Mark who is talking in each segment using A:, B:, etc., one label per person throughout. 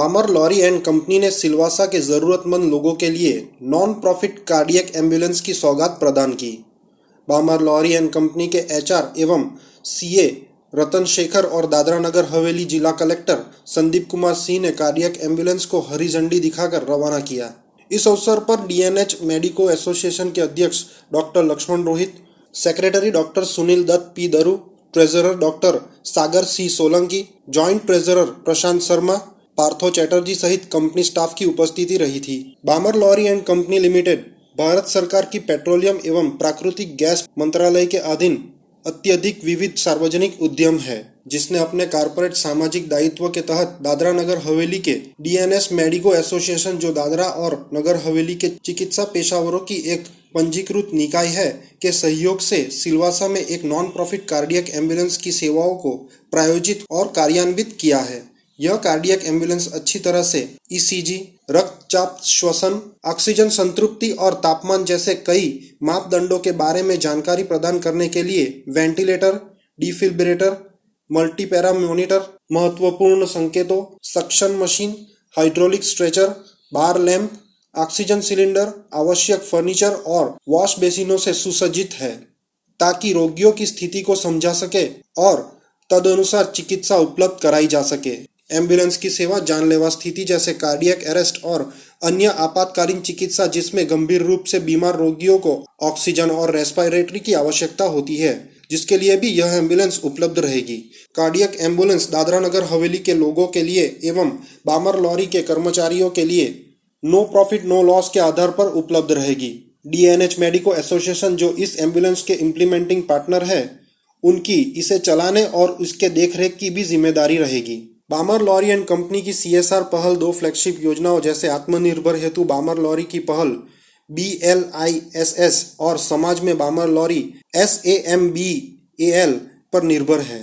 A: बामर Lawrie and company ने सिलवासा के ज़रूरतमंद लोगों के लिए नॉन प्रॉफिट कार्डियक एम्बुलेंस की सौगात प्रदान की। बामर लॉरी एंड कंपनी के एचआर एवं सीए रतन शेखर और दादरा नगर हवेली जिला कलेक्टर संदीप कुमार सिंह ने कार्डियक एम्बुलेंस को हरी झंडी दिखाकर रवाना किया। इस अवसर पर डीएनएच मेडिको एसोसिएशन के अध्यक्ष doctor Laxman Rohit, secretary doctor Sunil Dutt P Daru, treasurer doctor Sagar C Solanki, joint treasurer Prashant Sharma, Partho Chatterjee सहित कंपनी स्टाफ की उपस्थिति रही थी। Balmer Lawrie and company limited Bharat सरकार की पेट्रोलियम एवं प्राकृतिक गैस मंत्रालय के अधीन अत्यधिक विविध सार्वजनिक उद्यम है, जिसने अपने कारपोरेट सामाजिक दायित्व के तहत दादरा नगर हवेली के डीएनएस मेडिको एसोसिएशन, जो दादरा और नगर हवेली के चिकित्सा पेशावरों की एक पंजीकृत निकाय है, के सहयोग से सिलवासा में एक नॉन प्रॉफिट कार्डियक एम्बुलेंस की सेवाओं को प्रायोजित और कार्यान्वित किया है। यह कार्डियक एम्बुलेंस अच्छी तरह से ईसीजी, रक्तचाप, श्वसन, ऑक्सीजन संतृप्ति और तापमान जैसे कई मापदंडों के बारे में जानकारी प्रदान करने के लिए वेंटिलेटर, डिफिब्रिलेटर, मल्टीपैरा मॉनिटर, महत्वपूर्ण संकेतों, सक्शन मशीन, हाइड्रोलिक स्ट्रेचर, बार लैंप, ऑक्सीजन सिलेंडर, आवश्यक फर्नीचर और वॉश बेसिनों से सुसज्जित है, ताकि रोगियों की स्थिति को समझा सके और तदनुसार चिकित्सा उपलब्ध कराई जा सके। एम्बुलेंस की सेवा जानलेवा स्थिति जैसे कार्डियक अरेस्ट और अन्य आपातकालीन चिकित्सा, जिसमें गंभीर रूप से बीमार रोगियों को ऑक्सीजन और रेस्पिरेटरी की आवश्यकता होती है, जिसके लिए भी यह एम्बुलेंस उपलब्ध रहेगी। कार्डियक एम्बुलेंस दादरा नगर हवेली के लोगों के लिए एवं बामर लॉरी के कर्मचारियों के लिए नो प्रॉफिट नो लॉस के आधार पर उपलब्ध रहेगी। डीएनएच मेडिको एसोसिएशन, जो इस एम्बुलेंस के इम्प्लीमेंटिंग पार्टनर है, उनकी इसे चलाने और उसके देखरेख की भी जिम्मेदारी रहेगी। बामर लॉरी एंड कंपनी की सीएसआर पहल 2 फ्लैगशिप योजनाओं जैसे आत्मनिर्भर हेतु बामर लॉरी की पहल BLISS और समाज में बामर लॉरी SAMBAL पर निर्भर है।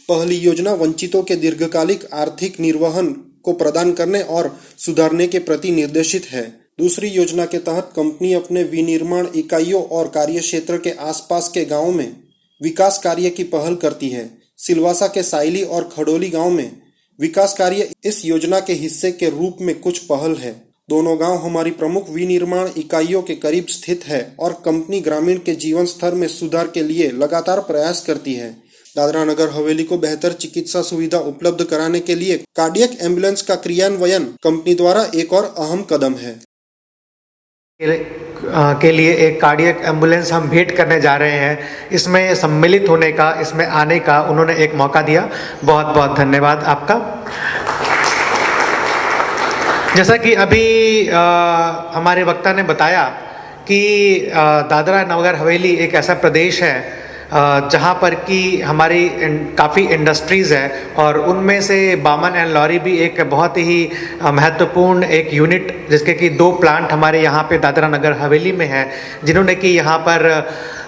A: पहली योजना वंचितों के दीर्घकालिक आर्थिक निर्वहन को प्रदान करने और सुधारने के प्रति निर्देशित है। दूसरी योजना के तहत कंपनी अपने विनिर्माण इकाइयों और कार्यक्षेत्र के आसपास के गांवों में विकास कार्य की पहल करती है। सिलवासा के साइली और खडोली गांव में विकास कार्य इस योजना के हिस्से के रूप में कुछ पहल है। दोनों गांव हमारी प्रमुख विनिर्माण इकाइयों के करीब स्थित है और कंपनी ग्रामीण के जीवन स्तर में सुधार के लिए लगातार प्रयास करती है। दादरा नगर हवेली को बेहतर चिकित्सा सुविधा उपलब्ध कराने के लिए कार्डियक एम्बुलेंस का क्रियान्वयन कंपनी द्वारा एक और अहम कदम है।
B: के लिए एक कार्डियक एम्बुलेंस हम भेंट करने जा रहे हैं। इसमें सम्मिलित होने का, इसमें आने का उन्होंने एक मौका दिया। बहुत बहुत धन्यवाद आपका। जैसा कि अभी हमारे वक्ता ने बताया कि दादरा नगर हवेली एक ऐसा प्रदेश है जहाँ पर कि हमारी काफ़ी इंडस्ट्रीज़ है और उनमें से बामन एंड लॉरी भी एक बहुत ही महत्वपूर्ण एक यूनिट, जिसके कि 2 प्लांट हमारे यहाँ पे दादरा नगर हवेली में है, जिन्होंने कि यहाँ पर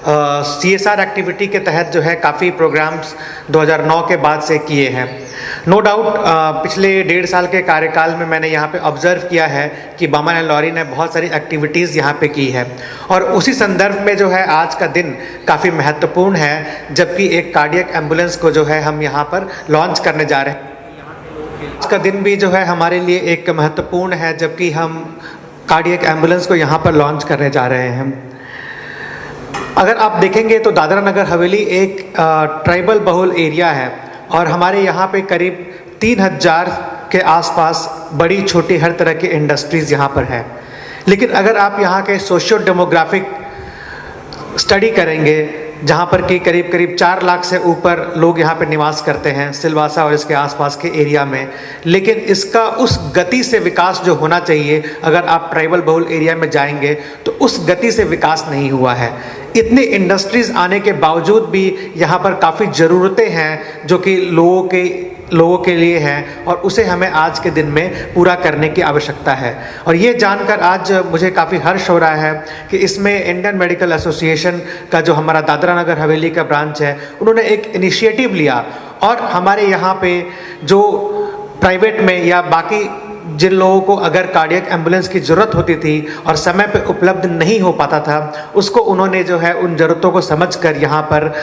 B: CSR एक्टिविटी के तहत जो है काफ़ी प्रोग्राम्स 2009 के बाद से किए हैं। नो डाउट पिछले 1.5 साल के कार्यकाल में मैंने यहाँ पे ऑब्जर्व किया है कि बामन एंड लॉरी ने बहुत सारी एक्टिविटीज़ यहाँ पे की है और उसी संदर्भ में जो है आज का दिन काफ़ी महत्वपूर्ण है, जबकि एक कार्डियक एम्बुलेंस को जो है हम यहाँ पर लॉन्च करने जा रहे हैं। आज का दिन भी जो है हमारे लिए एक महत्वपूर्ण है, जबकि हम कार्डियक एम्बुलेंस को यहाँ पर लॉन्च करने जा रहे हैं। अगर आप देखेंगे तो दादरा नगर हवेली एक ट्राइबल बहुल एरिया है और हमारे यहाँ पे करीब 3000 के आसपास बड़ी छोटी हर तरह की इंडस्ट्रीज़ यहाँ पर है। लेकिन अगर आप यहाँ के सोशियो डेमोग्राफिक स्टडी करेंगे, जहाँ पर कि करीब करीब 4 लाख से ऊपर लोग यहाँ पे निवास करते हैं सिलवासा और इसके आसपास के एरिया में, लेकिन इसका उस गति से विकास जो होना चाहिए, अगर आप ट्राइबल बहुल एरिया में जाएंगे तो उस गति से विकास नहीं हुआ है। इतने इंडस्ट्रीज़ आने के बावजूद भी यहाँ पर काफ़ी ज़रूरतें हैं जो कि लोगों के लिए हैं और उसे हमें आज के दिन में पूरा करने की आवश्यकता है। और ये जानकर आज मुझे काफ़ी हर्ष हो रहा है कि इसमें इंडियन मेडिकल एसोसिएशन का जो हमारा दादरा नगर हवेली का ब्रांच है, उन्होंने एक इनिशिएटिव लिया और हमारे यहाँ पे जो प्राइवेट में या बाकी जिन लोगों को अगर कार्डियक एम्बुलेंस की ज़रूरत होती थी और समय पे उपलब्ध नहीं हो पाता था, उसको उन्होंने जो है उन ज़रूरतों को समझकर यहाँ पर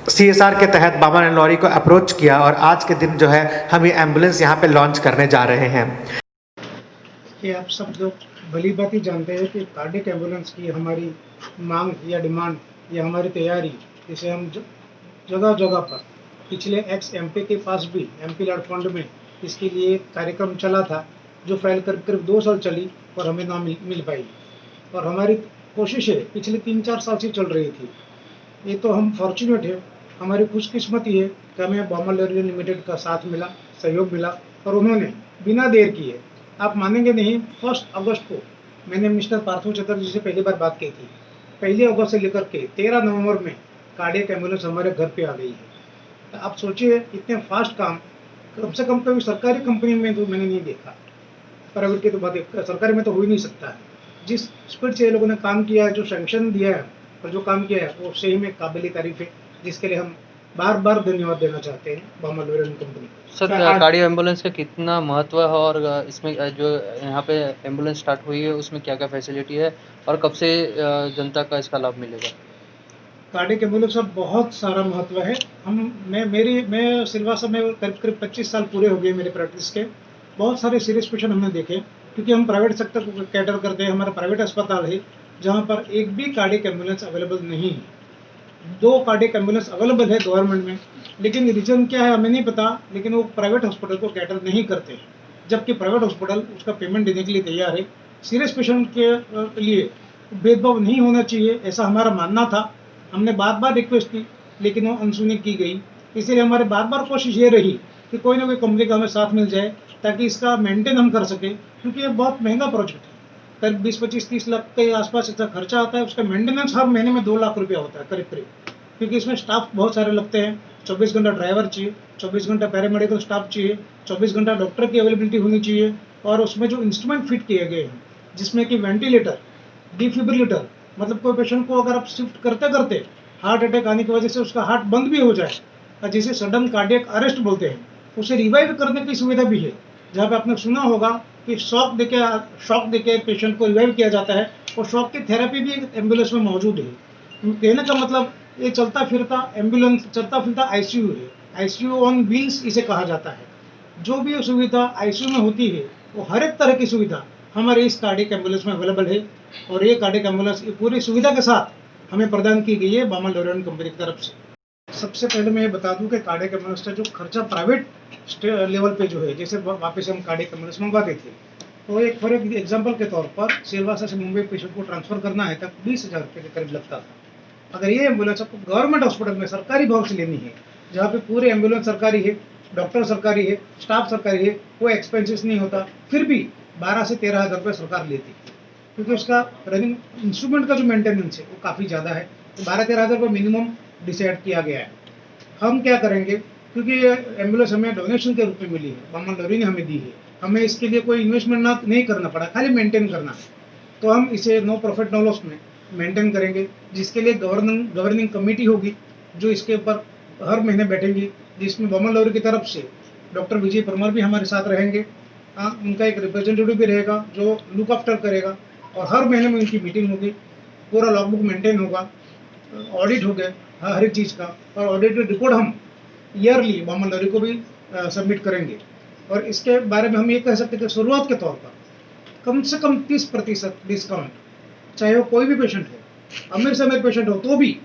B: CSR के तहत बामन एंड लॉरी को अप्रोच किया और आज के दिन जो है हम ये एम्बुलेंस यहाँ पे लॉन्च करने जा रहे हैं।
C: कि आप सब लोग भली भांति ही जानते हैं कि कार्डियक एम्बुलेंस की हमारी मांग या डिमांड या हमारी तैयारी, इसे हम जगह जगह पर पिछले एक्स एमपी के पास भी एमपी लैड फंड में इसके लिए एक कार्यक्रम चला था, जो फाइल कर करीब 2 साल चली और हमें ना मिल पाई। और हमारी कोशिशें पिछले 3-4 साल से चल रही थी। ये तो हम फॉर्चुनेट है, हमारी खुशकिस्मती है कि हमें बामर लॉरियन लिमिटेड का साथ मिला, सहयोग मिला और उन्होंने बिना देर किए, आप मानेंगे नहीं, 1 अगस्त को मैंने मिस्टर पार्थो चटर्जी से पहली बार बात की थी। 1 अगस्त से लेकर के 13 नवंबर में कार्डियक एम्बुलेंस हमारे घर पे आ गई है। तो आप सोचिए इतने फास्ट काम कम से कम कभी सरकारी कंपनी में तो मैंने नहीं देखा। प्राइवेट की तो बात है, सरकारी में तो हो ही नहीं सकता है। जिस स्पीड से ये लोगों ने काम किया है, जो सैंक्शन दिया है और जो काम किया है, वो सही में काबिल तारीफ है, जिसके लिए हम बार बार धन्यवाद देना चाहते हैं बामर लॉरियन कंपनी को।
D: सर, कार्डियो एम्बुलेंस का कितना महत्व है और इसमें जो यहाँ पे एम्बुलेंस स्टार्ट हुई है उसमें क्या क्या फैसिलिटी है और कब से जनता का इसका लाभ मिलेगा?
C: कार्डियक एम्बुलेंस का बहुत सारा महत्व है। मैं सिलवासा में करीब 25 साल पूरे हो गए मेरे प्रैक्टिस के। बहुत सारे सीरियस पेशेंट हमने देखे, क्योंकि हम प्राइवेट सेक्टर को कैटर करते हैं। हमारा प्राइवेट अस्पताल है जहाँ पर एक भी कार्डियक एम्बुलेंस अवेलेबल नहीं है। 2 कार्डियक एम्बुलेंस अवेलेबल है गवर्नमेंट में, लेकिन रीजन क्या है हमें नहीं पता, लेकिन वो प्राइवेट हॉस्पिटल को कैटर नहीं करते हैं, जबकि प्राइवेट हॉस्पिटल उसका पेमेंट देने के लिए तैयार है। सीरियस पेशेंट के लिए भेदभाव नहीं होना चाहिए, ऐसा हमारा मानना था। हमने बार बार रिक्वेस्ट की, लेकिन वो अनसुनी की गई। इसलिए हमारी बार बार कोशिश ये रही कि कोई ना कोई कंपनी का हमें साथ मिल जाए, ताकि इसका मेंटेन हम कर सकें, क्योंकि ये बहुत महंगा प्रोजेक्ट है। करीब 20-25-30 लाख के आसपास इसका खर्चा आता है। उसका मेंटेनेंस हर महीने में 2 लाख रुपया होता है करीब करीब, क्योंकि इसमें स्टाफ बहुत सारे लगते हैं। 24 घंटा ड्राइवर चाहिए, 24 घंटा पैरामेडिकल स्टाफ चाहिए, 24 घंटा डॉक्टर की अवेलेबिलिटी होनी चाहिए। और उसमें जो इंस्ट्रूमेंट फिट किए गए हैं, जिसमें कि वेंटिलेटर, डिफिब्रिलेटर, मतलब कोई पेशेंट को अगर आप शिफ्ट करते करते हार्ट अटैक आने की वजह से उसका हार्ट बंद भी हो जाए, और जिसे सडन कार्डियक अरेस्ट बोलते हैं, उसे रिवाइव करने की सुविधा भी है। जहाँ पे आपने सुना होगा कि शॉक देके पेशेंट को रिवाइव किया जाता है, और शॉक की थेरेपी भी एम्बुलेंस में मौजूद है। कहने का मतलब ये चलता फिरता एम्बुलेंस, चलता फिरता आईसीयू है। आईसीयू ऑन व्हील्स इसे कहा जाता है। जो भी सुविधा आईसीयू में होती है, वो हर एक तरह की सुविधा हमारे इस कार्डियक एम्बुलेंस में अवेलेबल है। और ये कार्डियक एम्बुलेंस पूरी सुविधा के साथ हमें प्रदान की गई है बामर लॉरियन कंपनी की तरफ से। सबसे पहले मैं ये बता दूं कि कार्डियक एम्बुलेंस का जो खर्चा प्राइवेट लेवल पे जो है, जैसे वापस हम कार्डियक एम्बुलेंस मंगवाते थे, तो एक फॉर एग्जाम्पल के तौर पर सिलवासा से मुंबई पेशेंट को ट्रांसफर करना है तब 20,000 रुपये के करीब लगता था। अगर ये एम्बुलेंस आपको गवर्नमेंट हॉस्पिटल में सरकारी भाव से लेनी है, जहाँ पे पूरे एम्बुलेंस सरकारी है, डॉक्टर सरकारी है, स्टाफ सरकारी है, कोई एक्सपेंसेस नहीं होता, फिर भी 12 से 13,000 रुपये सरकार लेती है, क्योंकि उसका रनिंग इंस्ट्रूमेंट का जो मेंटेनेंस है वो काफ़ी ज़्यादा है। तो 12-13,000 रुपये मिनिमम डिसाइड किया गया है। हम क्या करेंगे, क्योंकि ये एम्बुलेंस हमें डोनेशन के रूप में मिली है, बामर लॉरियन ने हमें दी है, हमें इसके लिए कोई इन्वेस्टमेंट नहीं करना पड़ा, खाली मेंटेन करना है। तो हम इसे नो प्रॉफिट नो लॉस में मेंटेन करेंगे, जिसके लिए गवर्निंग कमेटी होगी, जो इसके ऊपर हर महीने बैठेंगी, जिसमें बामर लॉरियन की तरफ से डॉक्टर विजय परमार भी हमारे साथ रहेंगे। उनका एक रिप्रेजेंटेटिव भी रहेगा जो लुक आफ्टर करेगा, और हर महीने में उनकी मीटिंग होगी, पूरा लॉगबुक मेंटेन होगा, ऑडिट हो गया हर एक चीज़ का, और ऑडिटेड रिपोर्ट हम ईयरली बामर लॉरियन को भी सबमिट करेंगे। और इसके बारे में हम ये कह सकते हैं कि शुरुआत के तौर पर कम से कम 30% डिस्काउंट, चाहे वो कोई भी पेशेंट हो, अमीर से अमीर पेशेंट हो तो भी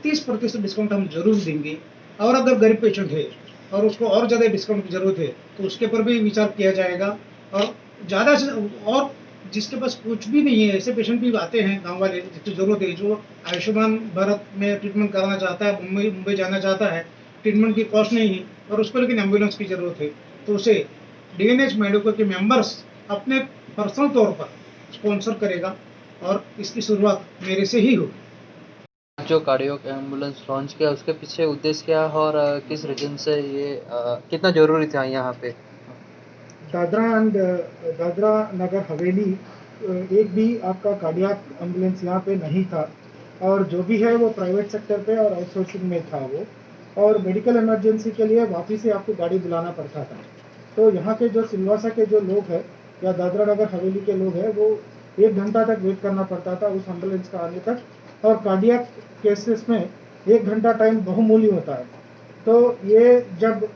C: 30% डिस्काउंट हम जरूर देंगे। और अगर गरीब पेशेंट है और उसको और ज़्यादा डिस्काउंट की ज़रूरत है, तो उसके ऊपर भी विचार किया जाएगा। और ज़्यादा से और जिसके पास कुछ भी नहीं है, ऐसे पेशेंट भी आते हैं गाँव वाले, जिसकी ज़रूरत है, जो आयुष्मान भारत में ट्रीटमेंट कराना चाहता है, मुंबई जाना चाहता है, ट्रीटमेंट की कॉस्ट नहीं है और उसको लेकिन एम्बुलेंस की ज़रूरत है, तो उसे डीएनएच मेडिको के मेंबर्स अपने पर्सनल तौर पर स्पॉन्सर करेगा, और इसकी शुरुआत मेरे से ही होगी।
D: जो कार्डियो एम्बुलेंस लॉन्च किया उसके पीछे उद्देश्य क्या है और किस रीजन से ये कितना जरूरी था यहाँ पे?
C: दादरा नगर हवेली एक भी आपका कार्डियक एम्बुलेंस यहाँ पे नहीं था, और जो भी है वो प्राइवेट सेक्टर पे और आउटसोर्सिंग में था वो, और मेडिकल इमरजेंसी के लिए वापस से आपको गाड़ी बुलाना पड़ता था। तो यहाँ के जो सिलवासा के जो लोग हैं या दादरा नगर हवेली के लोग हैं, वो 1 घंटा तक वेट करना पड़ता था उस एम्बुलेंस का आने तक, और कार्डियक केसेस में 1 घंटा टाइम बहुमूल्य होता है। तो ये जब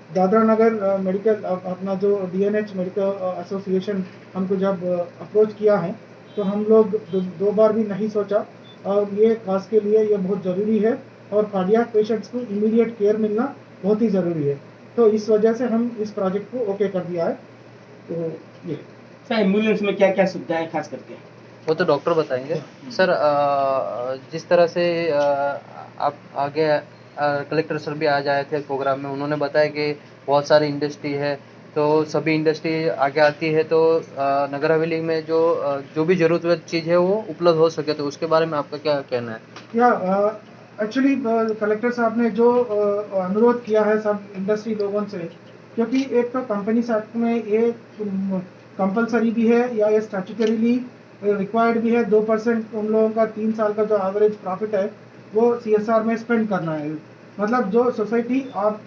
C: दादरा नगर मेडिकल अपना जो DNH मेडिकल एसोसिएशन हमको जब अप्रोच किया है, तो हम लोग दो बार भी नहीं सोचा, और ये खास के लिए ये बहुत ज़रूरी है, और कार्डियक पेशेंट्स को इमीडिएट केयर मिलना बहुत ही ज़रूरी है। तो इस वजह से हम इस प्रोजेक्ट को ओके कर दिया है। तो ये
E: सर एम्बुलेंस में क्या क्या सुविधाएं खास करके?
D: वो तो डॉक्टर बताएंगे। सर जिस तरह से आप आगे कलेक्टर सर भी आज आए थे प्रोग्राम में, उन्होंने बताया कि बहुत सारी इंडस्ट्री है, तो सभी इंडस्ट्री आगे आती है तो नगर हवेली में जो भी ज़रूरत चीज़ है वो उपलब्ध हो सके, तो उसके बारे में आपका क्या कहना है?
C: या एक्चुअली कलेक्टर साहब ने जो अनुरोध किया है सब इंडस्ट्री लोगों से, क्योंकि एक तो कंपनीज एक्ट में ये कंपलसरी भी है या ये स्टैट्यूटरीली रिक्वायर्ड भी है, 2% उन लोगों का 3 साल का जो एवरेज प्रॉफिट है वो CSR में स्पेंड करना है। मतलब जो सोसाइटी आप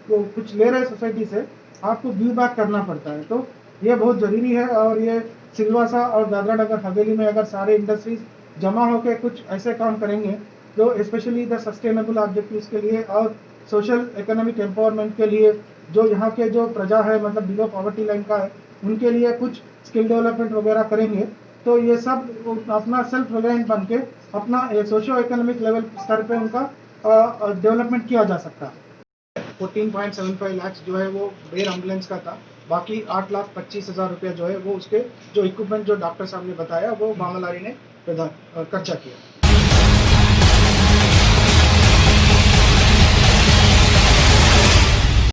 C: कुछ ले रहे सोसाइटी से, आपको गिव बैक करना पड़ता है, तो ये बहुत ज़रूरी है। और ये सिलवासा और दादरा नगर हवेली में अगर सारे इंडस्ट्रीज जमा होकर कुछ ऐसे काम करेंगे जो स्पेशली द सस्टेनेबल ऑब्जेक्टिव्स के लिए और सोशल इकोनॉमिक एम्पावरमेंट के लिए, जो यहाँ के जो प्रजा है मतलब बिलो पॉवर्टी लाइन का है, उनके लिए कुछ स्किल डेवलपमेंट वगैरह करेंगे, तो ये सब अपना सेल्फ रिलायंट बन के अपना सोशो इकोनॉमिक लेवल स्तर पे उनका डेवलपमेंट किया जा सकता है। 14.75 लाख जो है वो बेर एम्बुलेंस का था, बाकी 8,25,000 रुपया जो है वो उसके जो इक्विपमेंट जो डॉक्टर साहब ने बताया वो बामलारी ने खर्चा किया।